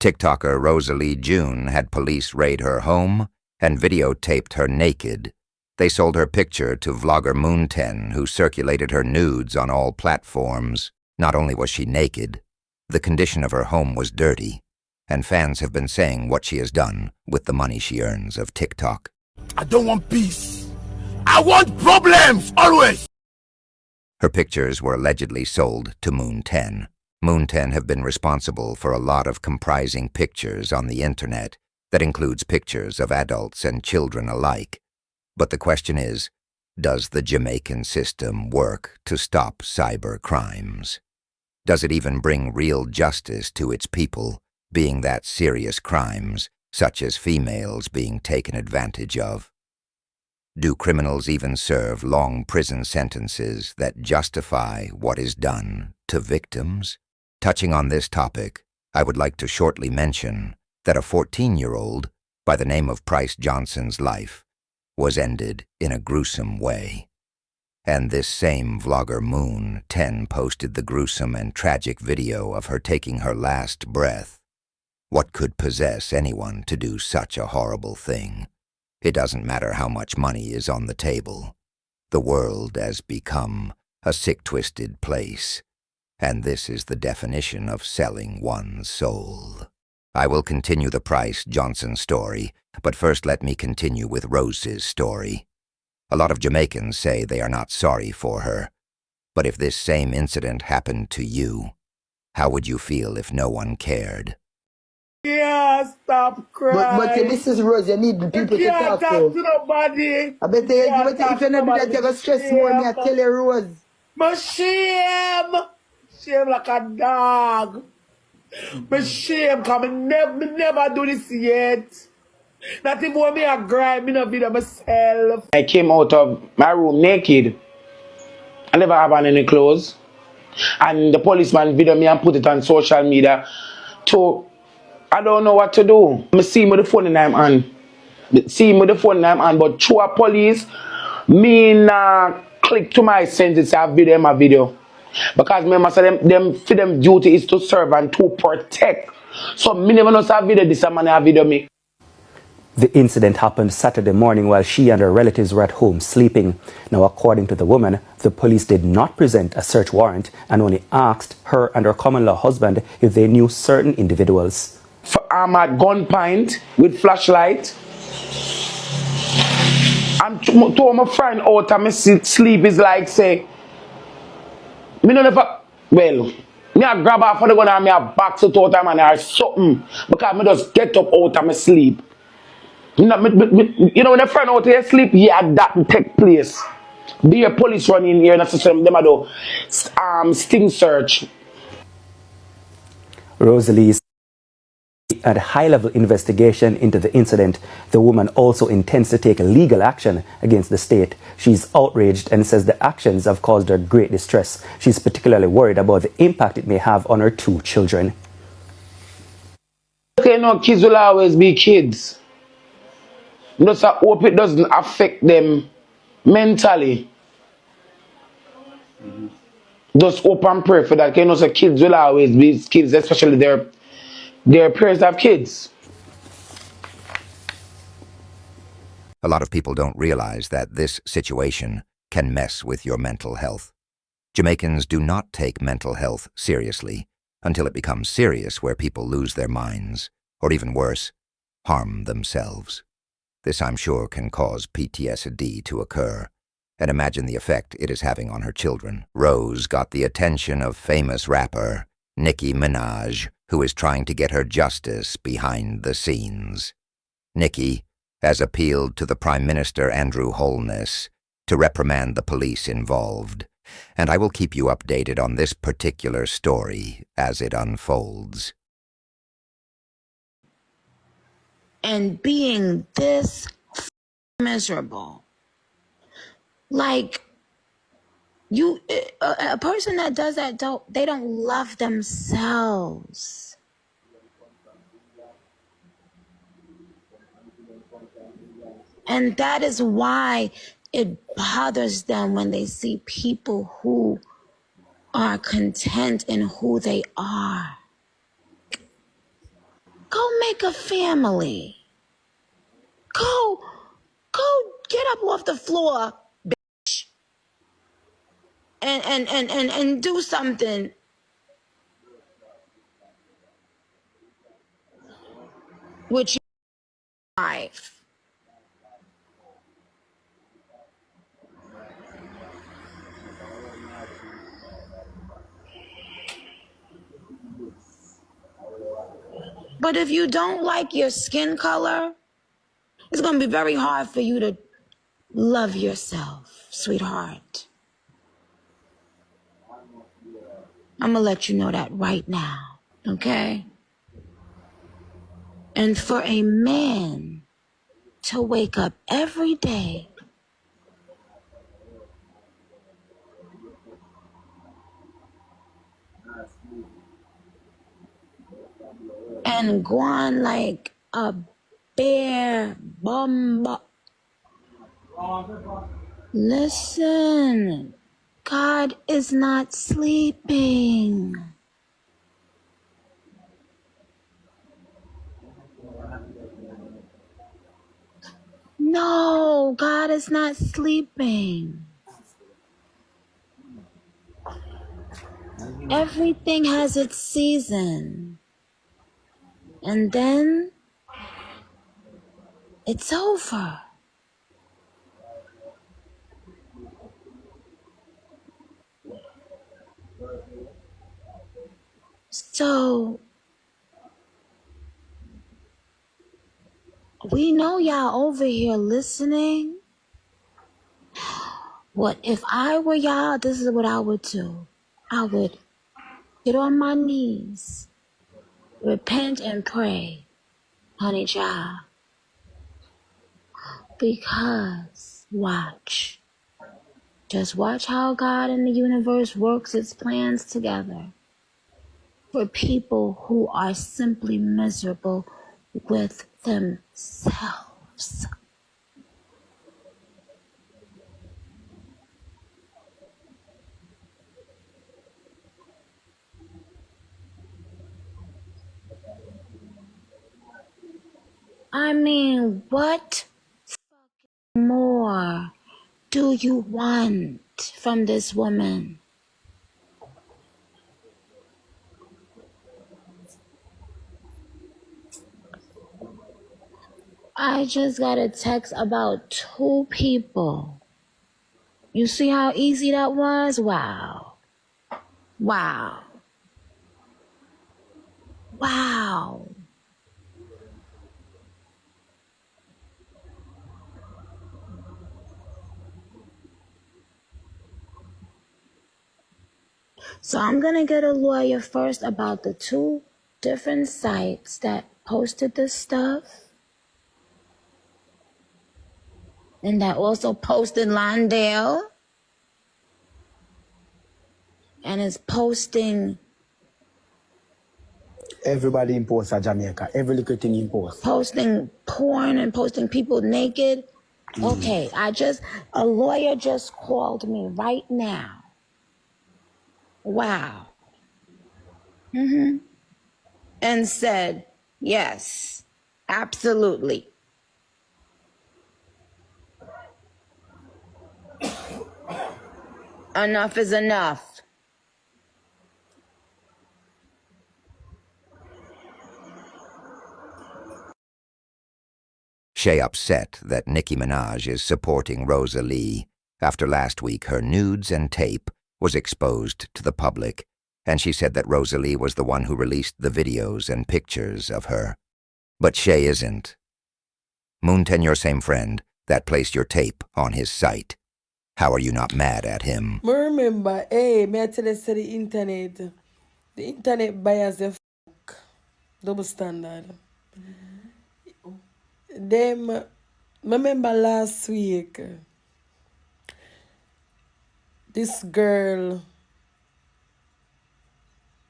TikToker Rosalee June had police raid her home and videotaped her naked. They sold her picture to vlogger Moon10, who circulated her nudes on all platforms. Not only was she naked, the condition of her home was dirty, and fans have been saying what she has done with the money she earns of TikTok. I don't want peace. I want problems, always! Her pictures were allegedly sold to Moon10. Moon10 have been responsible for a lot of comprising pictures on the internet that includes pictures of adults and children alike. But the question is, does the Jamaican system work to stop cyber crimes? Does it even bring real justice to its people, being that serious crimes, such as females being taken advantage of? Do criminals even serve long prison sentences that justify what is done to victims? Touching on this topic, I would like to shortly mention that a 14-year-old by the name of Price Johnson's life was ended in a gruesome way. And this same vlogger Moon10 posted the gruesome and tragic video of her taking her last breath. What could possess anyone to do such a horrible thing? It doesn't matter how much money is on the table. The world has become a sick, twisted place, and this is the definition of selling one's soul. I will continue the Price Johnson story, but first let me continue with Rose's story. A lot of Jamaicans say they are not sorry for her, but if this same incident happened to you, how would you feel if no one cared? Yeah, stop crying. But this is Rose, you need people to talk to. To nobody. I bet you, if you not do that, you're going to stress more, me I tell you, Rose. But shame like a dog. But shame, cause me never do this yet. Not even when me a grind, me no video myself. I came out of my room naked. I never have on any clothes. And the policeman video me and put it on social media. So I don't know what to do. I see him with the phone in my hand. See him with the phone in my hand, but through a police, me click to my senses, I video my video. Because remember, so them duty is to serve and to protect. So me never know say video this man have video me. The incident happened Saturday morning while she and her relatives were at home sleeping. Now, according to the woman, the police did not present a search warrant and only asked her and her common-law husband if they knew certain individuals. I'm at gunpoint with flashlight. And to my friend out and me sleep is like say, me no never, well, me a grab off for the gun and me a box it out and or something. Because me just get up out and me sleep. You know, when a friend out here sleep, yeah, that take place. Be a police running here, not them a do sting search. Rosalee had a high-level investigation into the incident. The woman also intends to take legal action against the state. She's outraged and says the actions have caused her great distress. She's particularly worried about the impact it may have on her 2 children. Okay, no, kids will always be kids. Just I hope it doesn't affect them mentally. Just hope and pray for that. You know, so kids will always be kids, especially their parents have kids. A lot of people don't realize that this situation can mess with your mental health. Jamaicans do not take mental health seriously until it becomes serious, where people lose their minds, or even worse, harm themselves. This, I'm sure, can cause PTSD to occur, and imagine the effect it is having on her children. Rose got the attention of famous rapper Nicki Minaj, who is trying to get her justice behind the scenes. Nicki has appealed to the Prime Minister Andrew Holness to reprimand the police involved, and I will keep you updated on this particular story as it unfolds. And being this miserable, like a person that does that they don't love themselves. And that is why it bothers them when they see people who are content in who they are. Go make a family. Go get up off the floor, bitch. And do something. With your life. But if you don't like your skin color, it's going to be very hard for you to love yourself, sweetheart. I'm going to let you know that right now, okay? And for a man to wake up every day and go on like a bear bum. Listen, God is not sleeping. No, God is not sleeping. Everything has its season. And then it's over. So we know y'all over here listening. What if I were y'all, this is what I would do. I would get on my knees, repent and pray, honey child. Because watch. Just watch how God in the universe works its plans together for people who are simply miserable with themselves. I mean, what more do you want from this woman? I just got a text about 2 people. You see how easy that was? Wow. Wow. Wow. So I'm going to get a lawyer first about the 2 different sites that posted this stuff. And that also posted Londale. And is posting... Everybody in post at Jamaica. Every little thing in post. Posting porn and posting people naked. Okay, a lawyer just called me right now. Wow. And said, yes, absolutely. Enough is enough. Shay upset that Nicki Minaj is supporting Rosalee after last week her nudes and tape was exposed to the public, and she said that Rosalee was the one who released the videos and pictures of her. But Shay isn't. Moon10, your same friend, that placed your tape on his site. How are you not mad at him? I remember, may I tell you, say the internet bias the double standard. Them, remember last week, this girl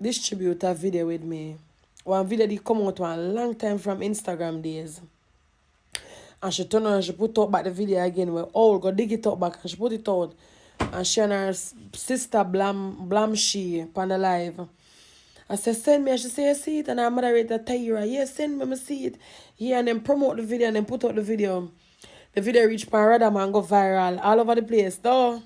distribute a video with me. One video that come out a long time from Instagram days. And she turned on and she put out back the video again where all go dig it out back and she put it out. And she and her sister blam she on the live. I said, send me. And she said, you see it? And our moderator, Tyra, yeah, send me, I see it. Yeah, and then promote the video and then put out the video. The video reached Paradam and go viral all over the place, though.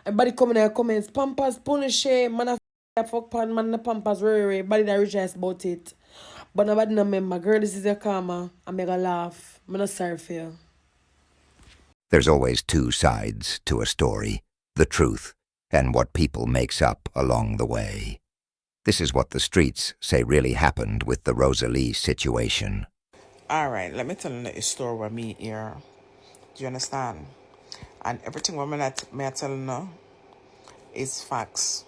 Everybody coming in the comments, Pampers, punish shame, man, a fuck pan, man, the Pampers, very, everybody that rejoice about it. But nobody no remember, girl, this is your karma. I make a laugh. I'm not sorry for you. There's always two sides to a story, the truth and what people makes up along the way. This is what the streets say really happened with the Rosalee situation. Alright, let me tell you the story with me here. Do you understand? And everything what I tell you is facts.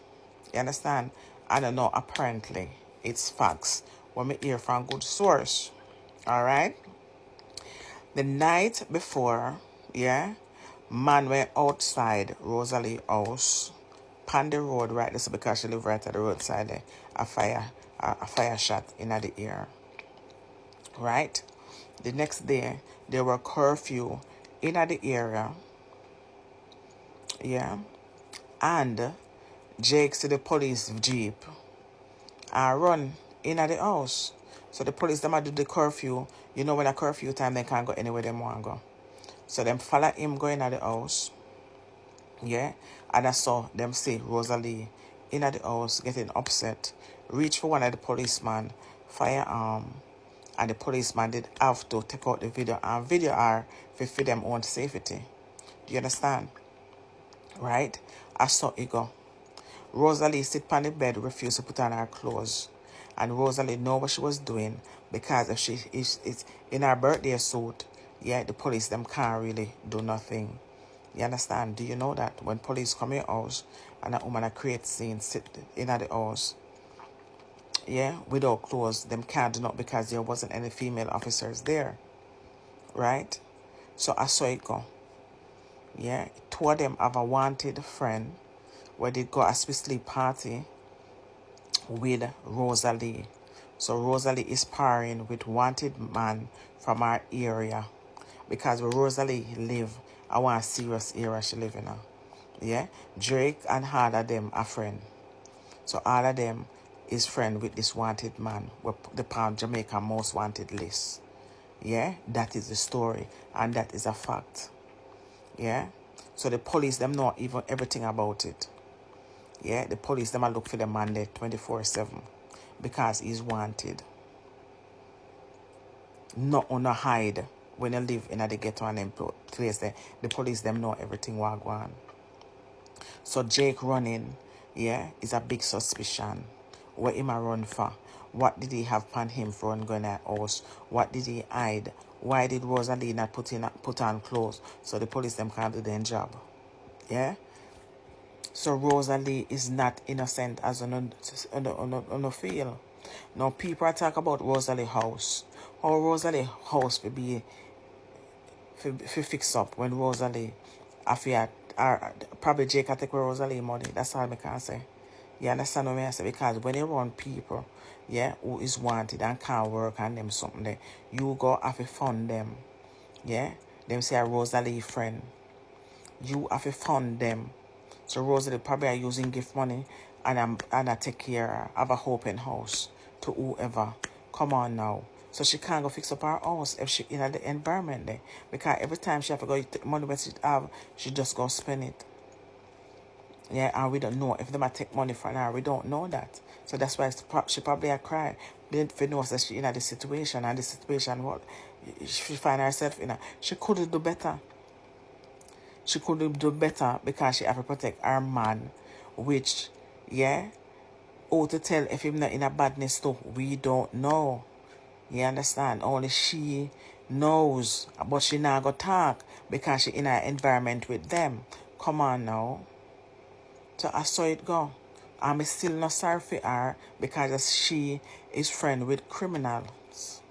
You understand? I don't know, apparently it's facts. What me hear from good source. Alright? The night before, yeah, man went outside Rosalie house, pan the road right this because she live right at the roadside there. A fire shot in the ear. Right? The next day there were curfew in the area. Yeah. And Jake see the police jeep run in the house. So the police them a do the curfew. You know when a curfew time they can't go anywhere they want to go. So them follow him going at the house. Yeah. And I saw them see Rosalee in at the house getting upset. Reach for one of the policeman, firearm. And the policeman did have to take out the video and video her for them own safety. Do you understand? Right? I saw it go. Rosalee sit on the bed, refused to put on her clothes. And Rosalee know what she was doing because if she is in her birthday suit, yeah, the police them can't really do nothing. You understand? Do you know that when police come in your house and a woman a create scene sit in the house, yeah, without clothes, them can't do not because there wasn't any female officers there. Right? So I saw it go. Yeah, two of them have a wanted friend where they go a sleep party with Rosalee. So Rosalee is parring with wanted man from our area. Because where Rosalee live, I want a serious area she live in. Yeah? Drake and all of them are friend. So all of them is friend with this wanted man. With the Jamaican most wanted list. Yeah? That is the story. And that is a fact. Yeah? So the police them know even everything about it. Yeah, the police them a look for the man there 24/7 because he's wanted. Not on a hide when you live in the ghetto and place there. The police them know everything what go on. So Jake running, yeah, is a big suspicion. What him a run for? What did he have on him for going at house? What did he hide? Why did Rosalee not put on clothes so the police them can't do their job? Yeah. So Rosalee is not innocent as on a feel. Now people are talk about Rosalee house. How Rosalee house will be fix up when Rosalee after probably Jake can take Rosalee money. That's all I can say. You understand what I say? Because when you run people, yeah, who is wanted and can't work and them something there, you go have to fund them. Yeah? Them say a Rosalee friend. You have to fund them. So Rosalie probably are using gift money and I take care of a open house to whoever. Come on now. So she can't go fix up her house if she in the environment there. Because every time she have to go take money when she have, she just go spend it. Yeah, and we don't know. If they might take money from her, we don't know that. So that's why she probably a cry. Didn't know that she in the situation and the situation what she find herself in. She could do better. She could do better because she have to protect her man, which, yeah, who to tell if him not in a badness too, we don't know. You understand? Only she knows, but she not go talk because she in an environment with them. Come on now. So I saw it go. I'm still not sorry for her because she is friend with criminals.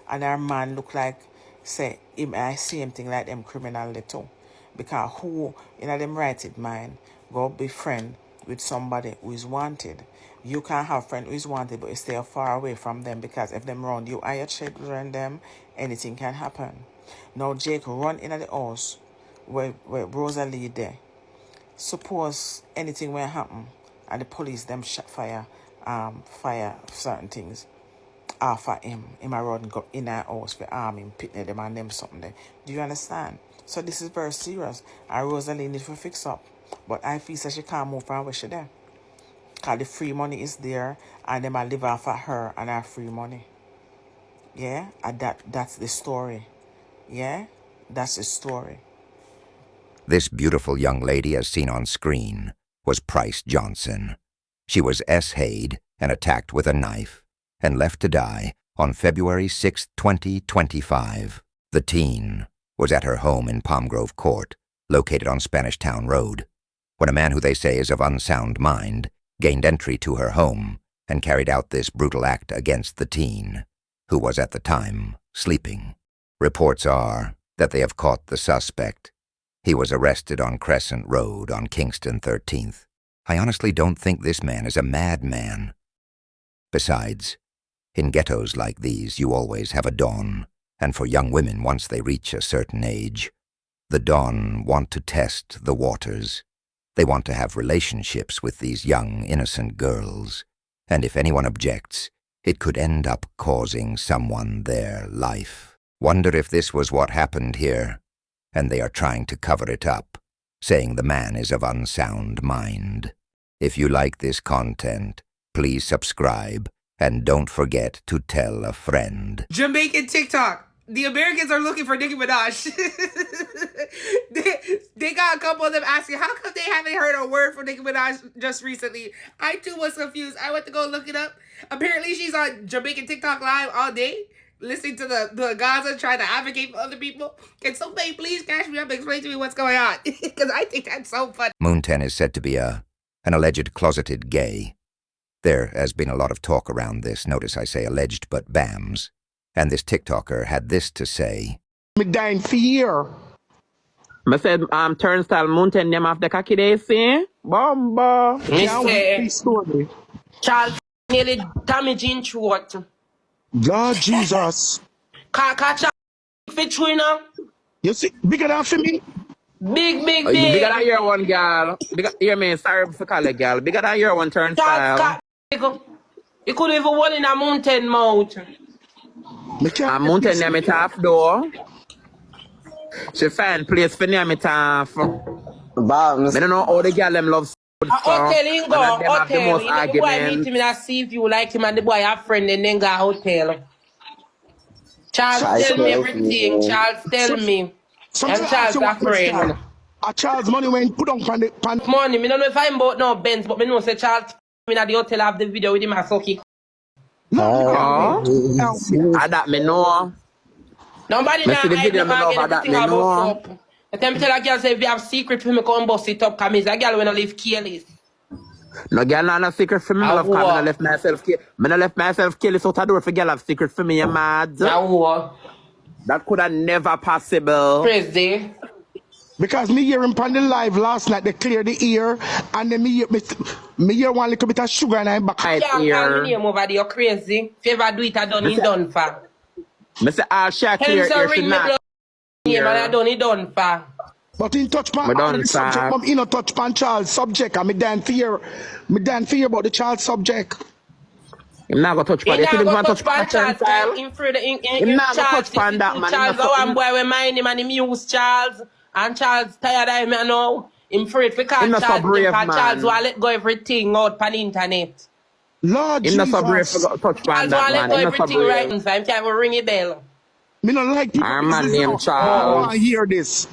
And her man look like, say, him I see him thing like them criminally too. Because who in them righted mind go be friend with somebody who is wanted. You can't have friend who is wanted but you stay far away from them because if them run you and your children them, anything can happen. Now Jake run in the house where Rosalee there. Suppose anything will happen and the police them fire certain things off of him. Him a run go in our house for arm him, pitney them and them something there. Do you understand? So this is very serious. And Rosalee need to fix up. But I feel that she can't move from where she there. Because the free money is there and them a live off of her and her free money. Yeah? And that's the story. Yeah? That's the story. This beautiful young lady, as seen on screen, was Price Johnson. She was S-Hayed and attacked with a knife and left to die on February 6, 2025. The teen was at her home in Palm Grove Court, located on Spanish Town Road, when a man who they say is of unsound mind gained entry to her home and carried out this brutal act against the teen, who was at the time sleeping. Reports are that they have caught the suspect. He was arrested on Crescent Road on Kingston 13th. I honestly don't think this man is a madman. Besides, in ghettos like these, you always have a Don, and for young women once they reach a certain age, the Don want to test the waters. They want to have relationships with these young, innocent girls, and if anyone objects, it could end up causing someone their life. Wonder if this was what happened here, and they are trying to cover it up, saying the man is of unsound mind. If you like this content, please subscribe, and don't forget to tell a friend. Jamaican TikTok. The Americans are looking for Nicki Minaj. they got a couple of them asking, how come they haven't heard a word from Nicki Minaj just recently? I too was confused. I went to go look it up. Apparently she's on Jamaican TikTok live all day, listening to the Gaza, trying to advocate for other people. Can somebody please catch me up and explain to me what's going on? Because I think that's so funny. Moon10 is said to be an alleged closeted gay. There has been a lot of talk around this, notice I say alleged but bams, and this TikToker had this to say. Me dying fear. I said, turnstile Moon10 them off the cocky they see. Bomba. Story. Charles nearly damaging throat. Lord Jesus. Catch fit through, you know? You see, bigger than for me. Big. Bigger than your one, girl. Hear me, sorry for calling, girl. Bigger than your one turnstile. You could even one in a Moon10 mouth. And Moon10 near me half door. She find place for near me half. I don't know how the girl them love stuff. Hotel in go, hotel. The boy meet him and see if you like him and the boy have friend and then go hotel. Charles tell me everything. Charles tell me. And Charles a friend. A Charles money when put on pan. Money, me don't know if I'm about no Benz, but me know say Charles in at the hotel have the video with him and sucky. That me know. Nobody now the video me know that me know. The time tell a girl say if you have secret for me, come bust it up. Cause a girl when I live careless. No girl no secret for me, love. Cause I left myself kill. I left myself careless out the door for girl have secret for me. You mad? That could have never possible. Crazy. Because me hear him on the live last night, they clear the ear, and then me hear one little bit of sugar and I'm back. You can't call me name over there, you're crazy. If you ever do it, I done it done for. I say, I'll share clear ear, she not. Name and I done it done for. But in touch pan all the subject, but in a touch pan child subject, and me dan fear about the child subject. I'm not gonna touch pan. You think I'm touch pan child? I'm not gonna touch pan that man. Charles, one boy we mind him and him use Charles, and Charles tired of him now. Him afraid for call Charles. Charles will let go everything out pan internet. Lord Jesus. Him not so brave for touch pan that man. Charles will let go everything right in time. Can't even ring a bell. Me not like people. Our man named Charles. I hear this.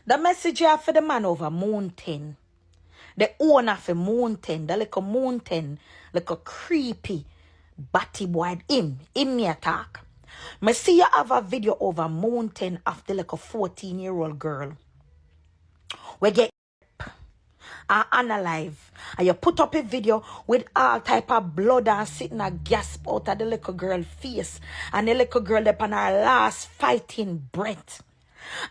The message here for the man over Moon10. The owner for Moon10, the little Moon10, little creepy batty boy, him me attack. Me see you have a video over Moon10 of the little 14-year-old girl. We get and unalive. And you put up a video with all type of blood and sitting a gasp out of the little girl face. And the little girl up on her last fighting breath.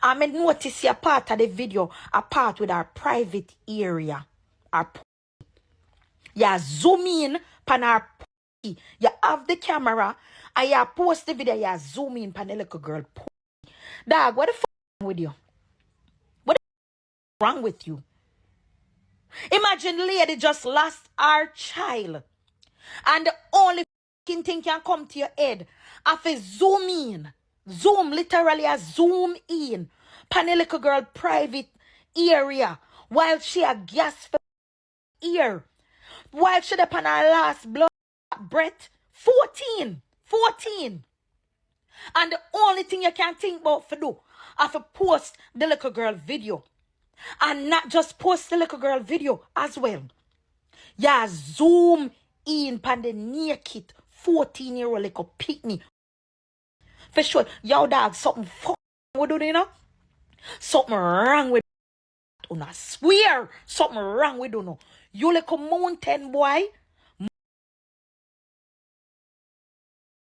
I may notice a part of the video, a part with our private area. You zoom in pan our you have the camera and you post the video, you zoom in pan the little girl. Dog, what the fuck wrong with you? What the fuck wrong with you? Imagine lady just lost her child. And the only thing can come to your head after zoom in. Zoom, literally a zoom in. Pan a little girl private area while she a gas for ear. While she upon her last blood breath. 14. 14. And the only thing you can think about for do after post the little girl video. And not just post the little girl video as well. Yeah, zoom in pan the naked 14-year-old little picnic. For sure, yo dog, something we do, you know? Something wrong with I swear, something wrong with you know. You like a Moon10 boy.